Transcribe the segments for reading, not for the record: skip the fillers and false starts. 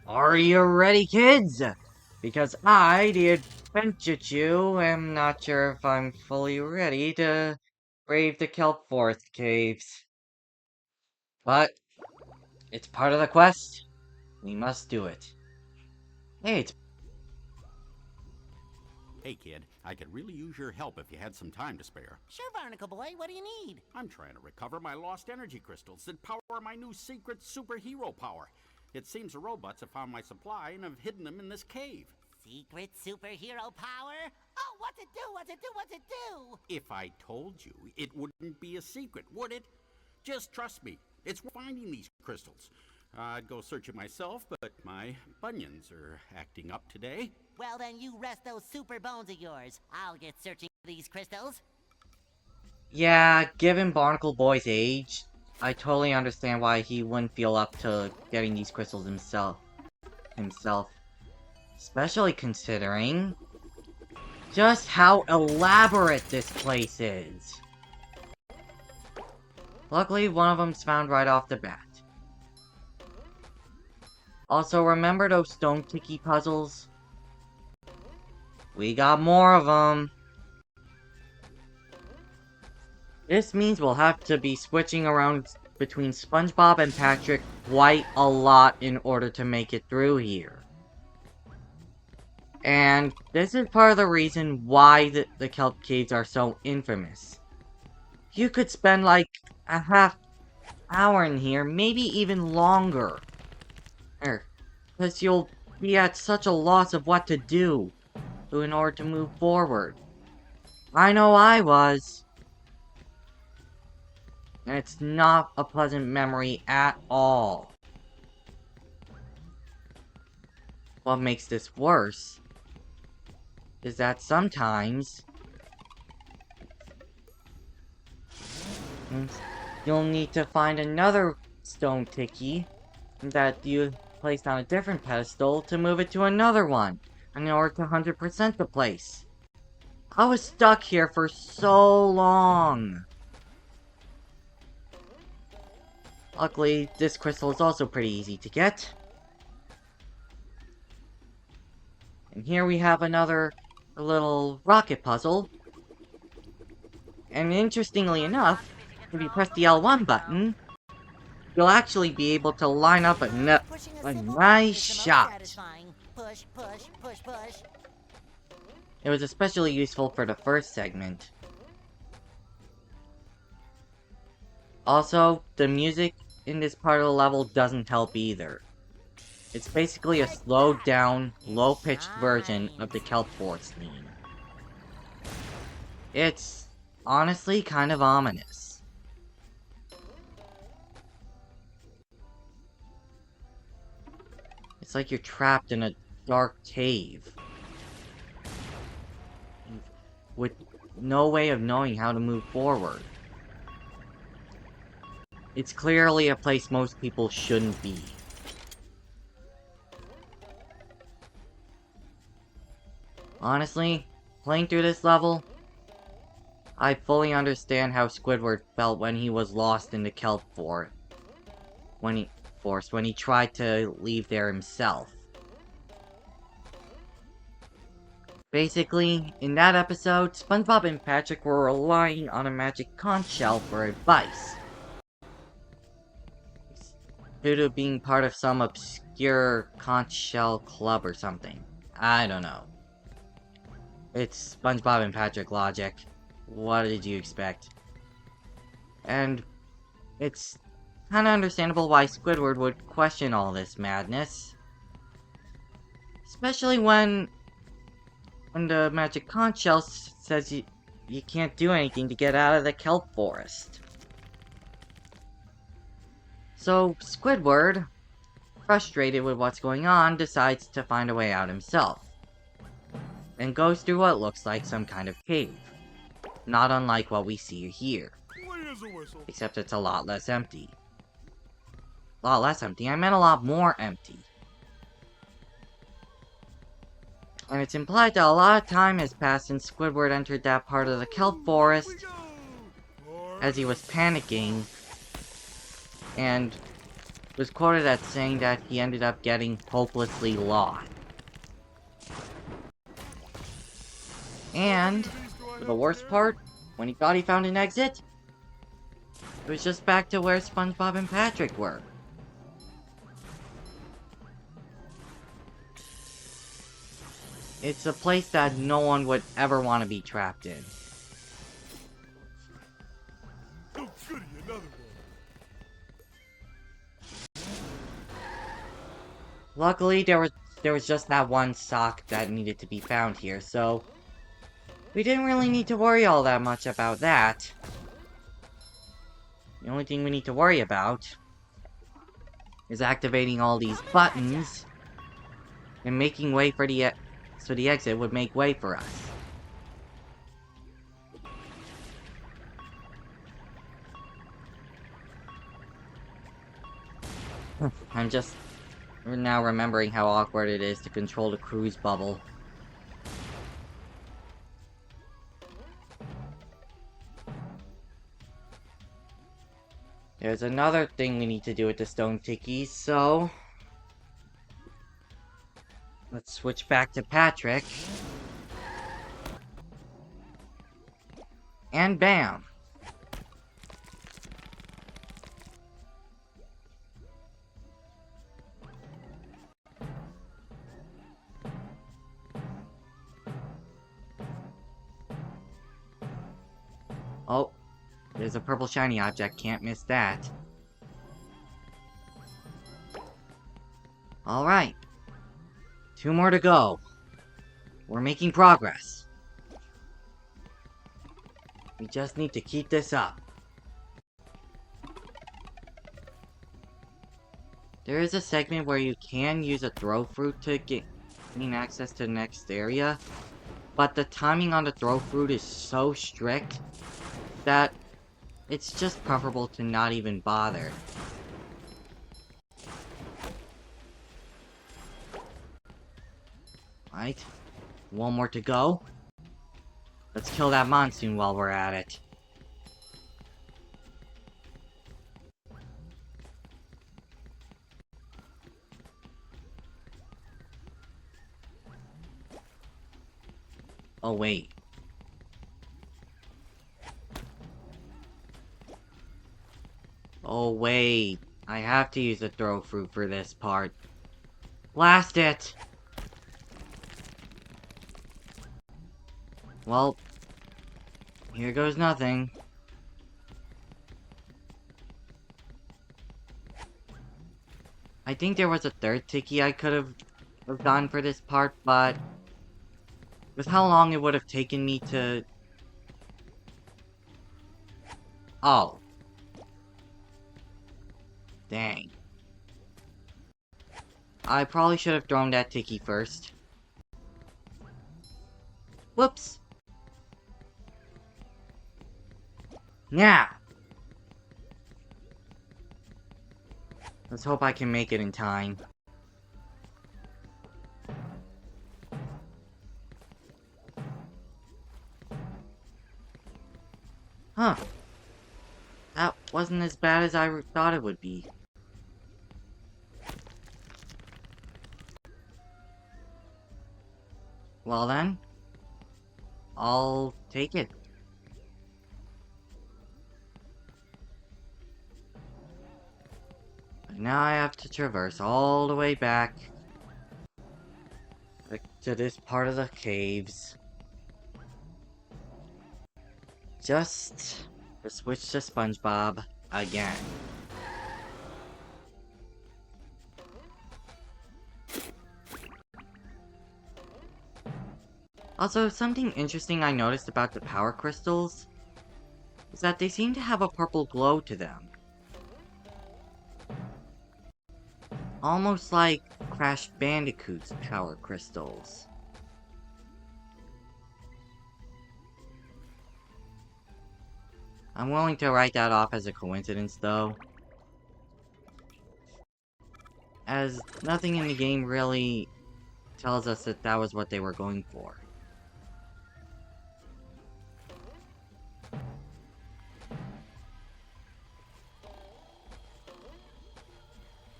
Are you ready, kids? Because I, the Adventure Jew, am not sure if I'm fully ready to brave the Kelp Forest Caves. But it's part of the quest. We must do it. Hey, it's... Hey, kid, I could really use your help if you had some time to spare. Sure, Barnacle Boy, what do you need? I'm trying to recover my lost energy crystals that power my new secret superhero power. It seems the robots have found my supply and have hidden them in this cave. Secret superhero power? Oh, what's it do? What's it do? What's it do? If I told you, it wouldn't be a secret, would it? Just trust me. It's finding these crystals. I'd go searching myself, but my bunions are acting up today. Well, then you rest those super bones of yours. I'll get searching for these crystals. Yeah, given Barnacle Boy's age, I totally understand why he wouldn't feel up to getting these crystals himself. Especially considering just how elaborate this place is. Luckily, one of them's found right off the bat. Also, remember those stone tiki puzzles? We got more of them. This means we'll have to be switching around between SpongeBob and Patrick quite a lot in order to make it through here. And this is part of the reason why the Kelp Caves are so infamous. You could spend like a half hour in here, maybe even longer. Because you'll be at such a loss of what to do in order to move forward. I know I was. And it's not a pleasant memory at all. What makes this worse is that sometimes you'll need to find another stone tiki that you placed on a different pedestal to move it to another one in order to 100% the place. I was stuck here for so long. Luckily, this crystal is also pretty easy to get. And here we have another little rocket puzzle. And interestingly enough, if you press the L1 button, you'll actually be able to line up a nice shot. Push, push, push, push. It was especially useful for the first segment. Also, the music in this part of the level doesn't help either. It's basically a slowed down, low-pitched version of the Kelp Forest theme. It's honestly kind of ominous. It's like you're trapped in a dark cave with no way of knowing how to move forward. It's clearly a place most people shouldn't be. Honestly, playing through this level, I fully understand how Squidward felt when he was lost in the Kelp Forest. When he tried to leave there himself. Basically, in that episode, SpongeBob and Patrick were relying on a magic conch shell for advice. Due to being part of some obscure conch shell club or something. I don't know. It's SpongeBob and Patrick logic. What did you expect? And it's kinda understandable why Squidward would question all this madness. Especially when the magic conch shell says you can't do anything to get out of the kelp forest. So Squidward, frustrated with what's going on, decides to find a way out himself. And goes through what looks like some kind of cave. Not unlike what we see here. Except it's a lot less empty. A lot less empty? I meant a lot more empty. And it's implied that a lot of time has passed since Squidward entered that part of the kelp forest as he was panicking and was quoted as saying that he ended up getting hopelessly lost. And, for the worst part, when he thought he found an exit, it was just back to where SpongeBob and Patrick were. It's a place that no one would ever want to be trapped in. Oh, goody, another one. Luckily, there was just that one sock that needed to be found here, so we didn't really need to worry all that much about that. The only thing we need to worry about is activating all these buttons and making way for so the exit would make way for us. I'm just now remembering how awkward it is to control the cruise bubble. There's another thing we need to do with the stone tickies, so let's switch back to Patrick. And bam! Oh, there's a purple shiny object, can't miss that. Alright. 2 more to go. We're making progress. We just need to keep this up. There is a segment where you can use a throw fruit to gain access to the next area, but the timing on the throw fruit is so strict that it's just preferable to not even bother. Right, 1 more to go. Let's kill that monsoon while we're at it. Oh wait. Oh wait. I have to use a throw fruit for this part. Blast it! Well, here goes nothing. I think there was a 3rd tiki I could have done for this part, but with how long it would have taken me to... Oh. Dang. I probably should have thrown that tiki first. Whoops. Yeah. Let's hope I can make it in time. Huh. That wasn't as bad as I thought it would be. Well then, I'll take it. But now I have to traverse all the way back to this part of the caves. Just to switch to SpongeBob again. Also, something interesting I noticed about the power crystals is that they seem to have a purple glow to them. Almost like Crash Bandicoot's power crystals. I'm willing to write that off as a coincidence, though, as nothing in the game really tells us that that was what they were going for.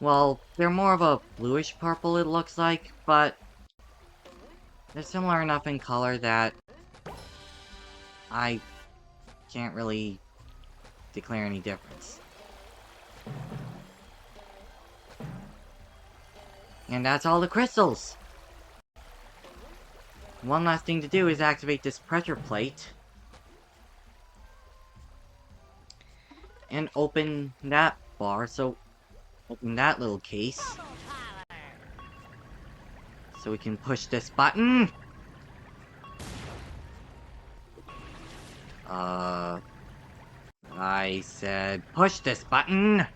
Well, they're more of a bluish purple, it looks like, but they're similar enough in color that I can't really declare any difference. And that's all the crystals! One last thing to do is activate this pressure plate. And open that bar, so open that little case. So we can push this button. I said push this button.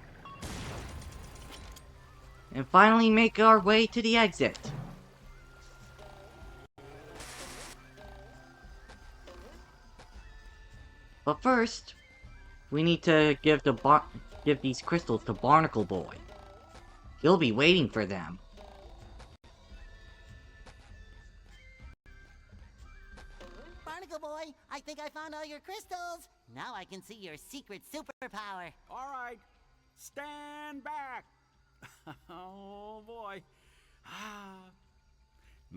And finally make our way to the exit. But first, we need to give these crystals to Barnacle Boy. He'll be waiting for them. Barnacle Boy, I think I found all your crystals. Now I can see your secret superpower. All right, stand back. Oh boy. Ah,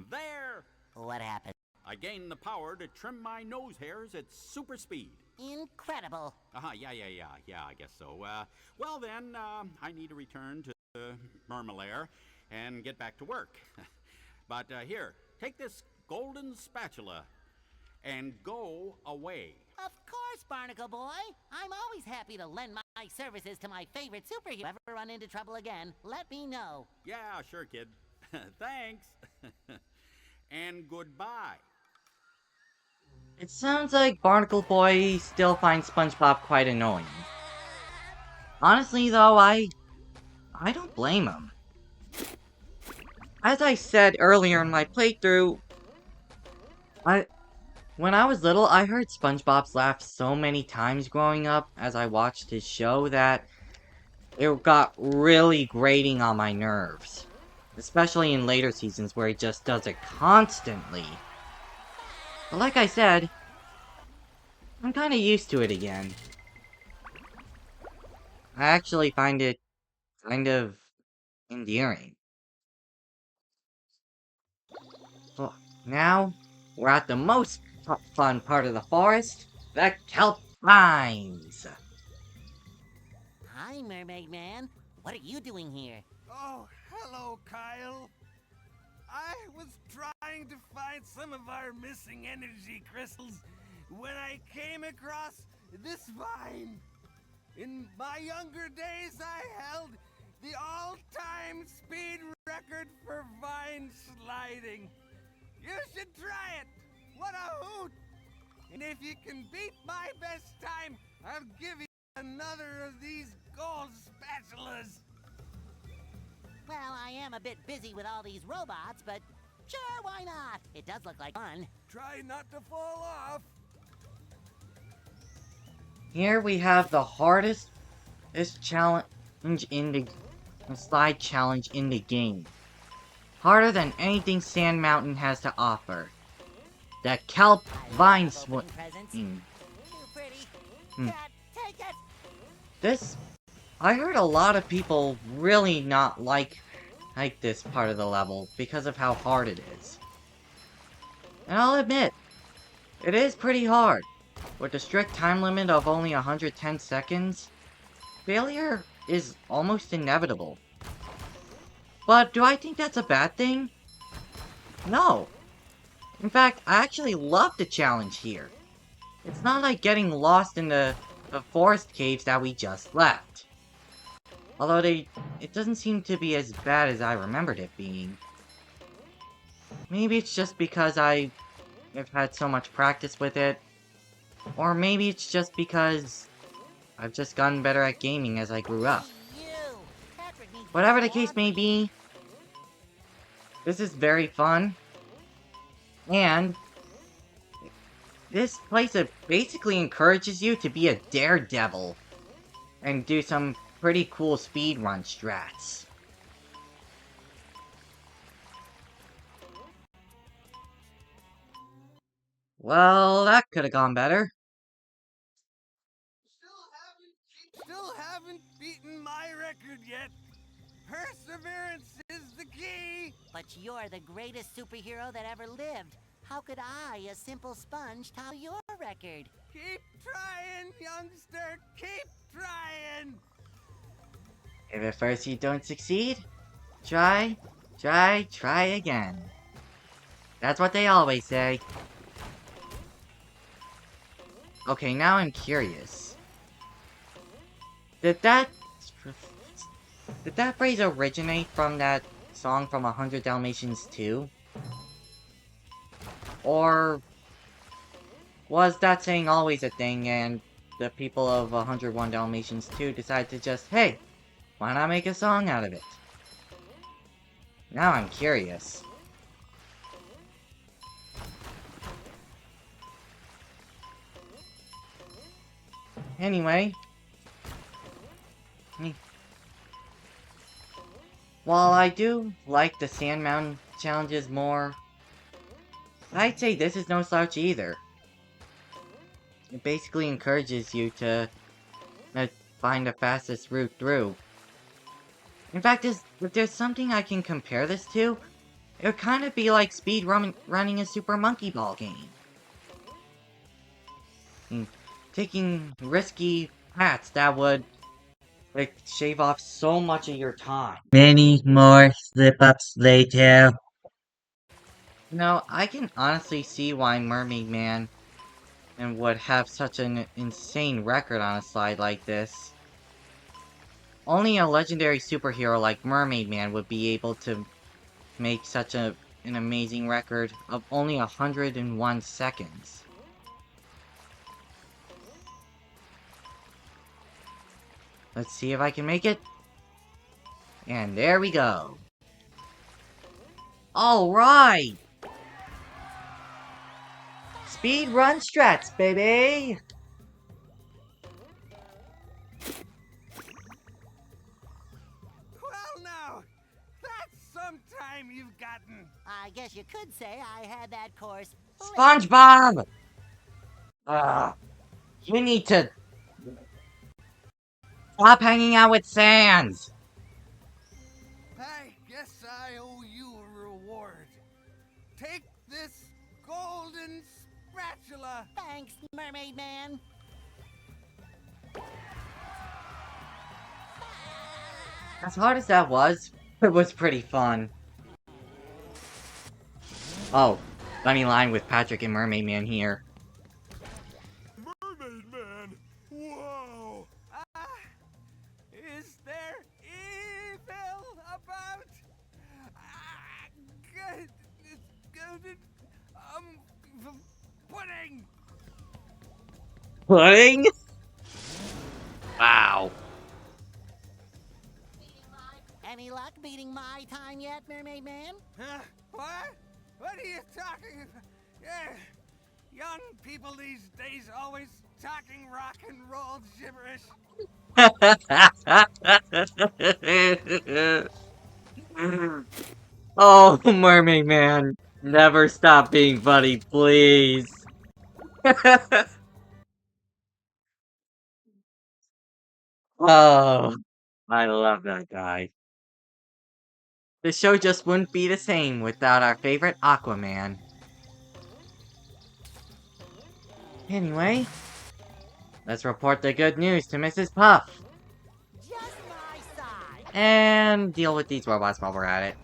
there. What happened? I gained the power to trim my nose hairs at super speed. Incredible. Yeah, I guess so. Well then, I need to return to Mermalair and get back to work. But here, take this golden spatula and go away. Of course, Barnacle Boy. I'm always happy to lend my services to my favorite superhero. If you ever run into trouble again, let me know. Yeah, sure, kid. Thanks. And goodbye. It sounds like Barnacle Boy still finds SpongeBob quite annoying. Honestly though, I don't blame him. As I said earlier in my playthrough, when I was little, I heard SpongeBob's laugh so many times growing up as I watched his show that it got really grating on my nerves. Especially in later seasons where he just does it constantly. But like I said, I'm kinda used to it again. I actually find it kind of endearing. Well, now, we're at the most fun part of the forest, the Kelp Vines. Hi, Mermaid Man. What are you doing here? Oh, hello, Kyle. I was trying to find some of our missing energy crystals when I came across this vine. In my younger days, I held the all-time speed record for vine sliding. You should try it. What a hoot! And if you can beat my best time, I'll give you another of these gold spatulas. Well, I am a bit busy with all these robots, but sure, why not? It does look like fun. Try not to fall off. Here we have the hardest challenge in the slide challenge in the game. Harder than anything Sand Mountain has to offer. The Kelp Vines swing. Too pretty. Cat, take it. I heard a lot of people really not like this part of the level because of how hard it is. And I'll admit, it is pretty hard. With a strict time limit of only 110 seconds, failure is almost inevitable. But do I think that's a bad thing? No. In fact, I actually love the challenge here. It's not like getting lost in the forest caves that we just left. Although it doesn't seem to be as bad as I remembered it being. Maybe it's just because I've had so much practice with it. Or maybe it's just because I've just gotten better at gaming as I grew up. Whatever the case may be, this is very fun. And this place basically encourages you to be a daredevil and do some pretty cool speedrun strats. Well, that could have gone better. Still haven't beaten my record yet. Perseverance is the key! But you're the greatest superhero that ever lived. How could I, a simple sponge, top your record? Keep trying, youngster! Keep trying! If at first you don't succeed, try again. That's what they always say. Okay, now I'm curious. Did that phrase originate from that song from 100 Dalmatians 2? Or was that saying always a thing and the people of 101 Dalmatians 2 decided to just, hey, why not make a song out of it? Now I'm curious. Anyway. While I do like the Sand Mountain challenges more, I'd say this is no slouch either. It basically encourages you to find the fastest route through. In fact, if there's something I can compare this to, it would kind of be like running a Super Monkey Ball game. Taking risky paths that would shave off so much of your time. Many more slip-ups later. No, I can honestly see why Mermaid Man would have such an insane record on a slide like this. Only a legendary superhero like Mermaid Man would be able to make such an amazing record of only 101 seconds. Let's see if I can make it. And there we go. Alright! Speedrun strats, baby! Well, now, that's some time you've gotten. I guess you could say I had that course. SpongeBob! You need to stop hanging out with Sans! I guess I owe you a reward. Take this golden spatula. Thanks, Mermaid Man. As hard as that was, it was pretty fun. Oh, funny line with Patrick and Mermaid Man here. Mermaid Man? Whoa! Is there evil about? Pudding! Pudding? Wow. Any luck beating my time yet, Mermaid Man? Huh? What? What are you talking about? Yeah. Young people these days always talking rock and roll gibberish. Oh, Mermaid Man. Never stop being funny, please. Oh, I love that guy. The show just wouldn't be the same without our favorite Aquaman. Anyway, let's report the good news to Mrs. Puff. Just my side. And deal with these robots while we're at it.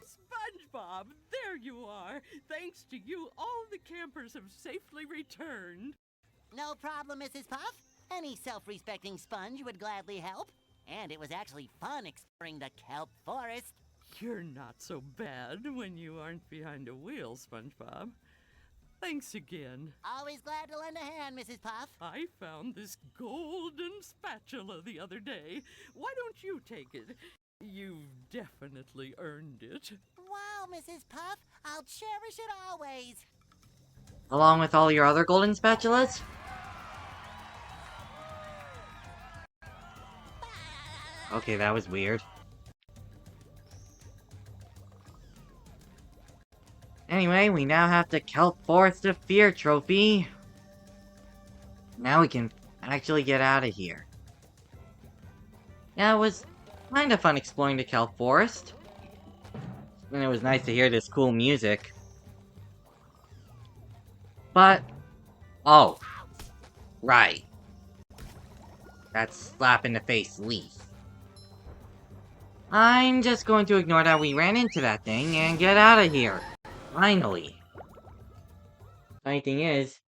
SpongeBob, there you are. Thanks to you, all the campers have safely returned. No problem, Mrs. Puff. Any self-respecting sponge would gladly help. And it was actually fun exploring the kelp forest. You're not so bad when you aren't behind a wheel, SpongeBob. Thanks again. Always glad to lend a hand, Mrs. Puff. I found this golden spatula the other day. Why don't you take it? You've definitely earned it. Wow, Mrs. Puff. I'll cherish it always. Along with all your other golden spatulas? Okay, that was weird. Anyway, we now have the Kelp Forest of Fear trophy. Now we can actually get out of here. Yeah, it was kind of fun exploring the Kelp Forest. And it was nice to hear this cool music. But, oh, right. That slap in the face leaf. I'm just going to ignore that we ran into that thing and get out of here. Finally. Funny thing is,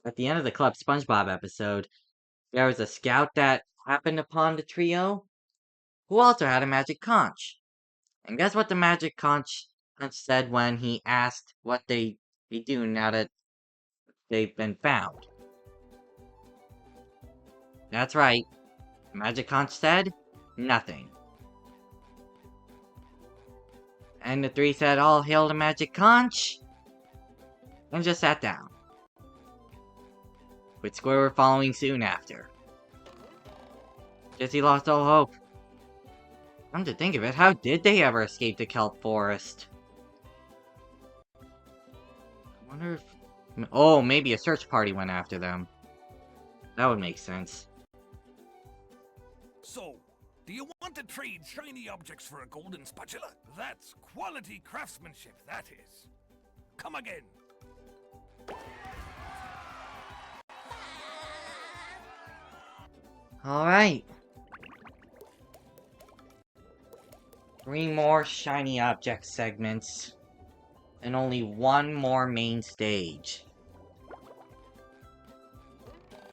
at the end of the Club SpongeBob episode, there was a scout that happened upon the trio, who also had a magic conch. And guess what the magic conch said when he asked what they do now that they've been found? That's right. Magic conch said, nothing. And the three said, all hail the magic conch, and just sat down. With Squidward following soon after. Guess he lost all hope. Come to think of it, how did they ever escape the Kelp Forest? I wonder if... Oh, maybe a search party went after them. That would make sense. So, do you want to trade shiny objects for a golden spatula? That's quality craftsmanship, that is. Come again. Alright. 3 more shiny object segments. And only 1 more main stage.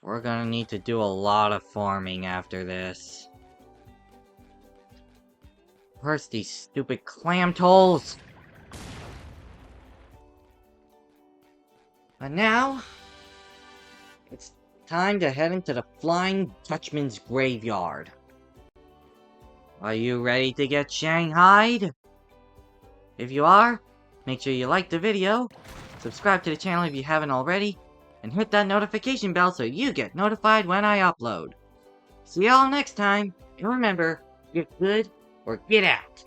We're gonna need to do a lot of farming after this. Where's these stupid clam tolls? But now, it's time to head into the Flying Dutchman's graveyard. Are you ready to get shanghaied? If you are, make sure you like the video, subscribe to the channel if you haven't already, and hit that notification bell so you get notified when I upload. See y'all next time, and remember, get good or get out.